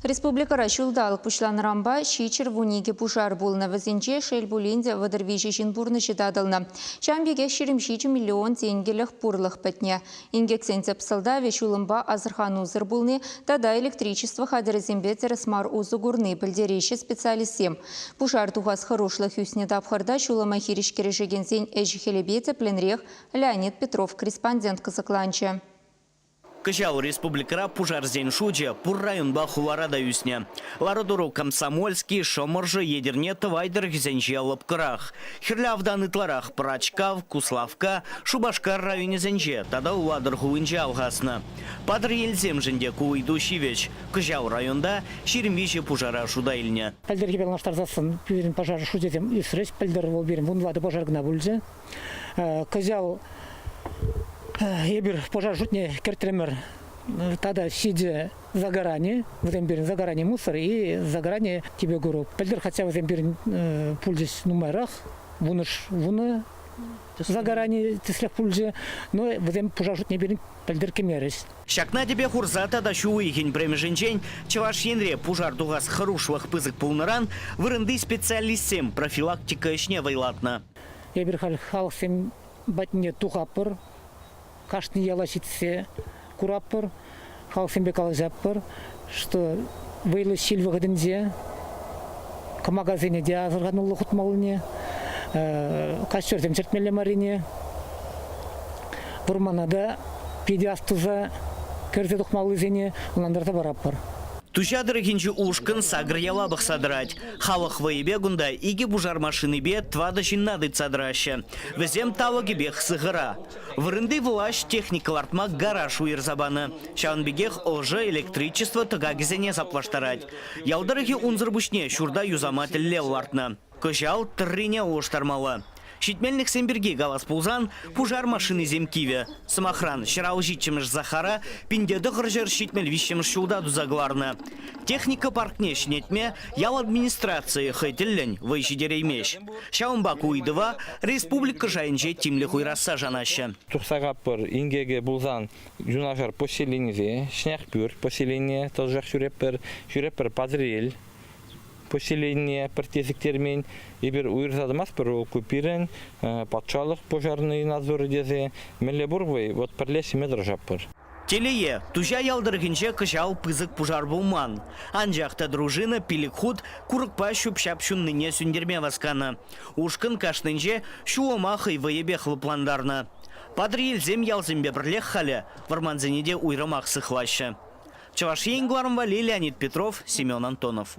Республикара шулдалық пушлан рамба шичер вуниге пушар булна вазинче шель булинде вадырвиши шинбурны шидадылна. Шамбеге ширимшичи миллион тенгелых пурлых пятня. Ингексенцеп салда вешулымба азырхан узыр булны, тада электричество хадырызембе тересмар узу гурны пыльдерещи специалистем. Пушар тухас хорошлых юсне дабхарда шулама хиришкережеген зень эжихелебете пленрех Леонид Петров, корреспондент Казакланча. Кыжал республикара пужарзен шуджа пур районба хуларада юсне. Ларадуру Комсомольский шоморжы едерне тывайдыр гизенже лапкарах. Хирлявдан итларах Прачкав, Куславка, Шубашкар районе зенже, тада уладыр хуынже алгасна. Падр елзем жінде куйдущий веч. Кыжал районда ширимвище пужара шуда илне. Пальдер гибел наштарзасын пожар шудетем и срез пальдер волберем вунлады пожар гна бульзе. Кыжал ебір пожар жутне кертремер, тогда сидя загорание, в этом берем загорание мусор и загорание тебе гору. Пальдер хотя в этом берем пульзис номерах, вуна загорание теслях пульзе, но в этом пожар жутне берем пальдер кемерес. Шакна тебе хурзата да шуыхень премеженчень, чаваш енре пожар дугас хорошвах пызык пулнаран, вырынды специалистем профилактика ишне вайлатна. Ебір халсем батне тухапыр, кашны яласитсе кураппыр, халсембе калажаппыр, что выйлы сильвы гадынзе, к магазине де азырганулы хутмалыне, кашчөртем чертмеле марине, бурманада педиастуза керзе тухмалы зене, уландарда бараппыр. Тужадыр гинчи ушкын сагр ялабых садрать. Халық вайбе гунда иги бужар машины бе твада шиннады цадраща. Везем талоги бех сыгыра. Вырынды власть техникалартма гараж уирзабаны. Шаунбегех уже электричество тыга гизене заплаштарать. Ялдырыги унзырбушне шурда юзаматель левлартна. Кыжал трыне оштармала. Щитмельных семберги галас пулзан пужар машины земкиве. Самохран щирал житчемш Захара пиндеды гржер щитмель вищемш шулдаду загларна. Техника паркне шнетме ял администрации хайтеллень вайшидереймеш. Шаумбак уйдыва республика жайынже тимлі хуйраса жанаща. Тухсагаппыр ингеге булзан юнажар поселение, шняхпюр поселение, толжах шуреппер падрель. Поселение партизиктермен ибер уйрзадымас бір купирен патшалық пожарный надзоры дезе мелебурвой вот перлеси метр жаппыр. Телее, тужа ялдыргинче кыжал пызык пужар булман. Анжақта дружина пиликхут курыкпа шупшапшун ныне сүндерме васкана. Ушкын кашнынче шуомахы ваебе хлыпландарна. Падры елзем ялзембе бірлех халі, варманзенеде уйрамақ сыхваща. Чаваш Леонид Петров, Семен Антонов.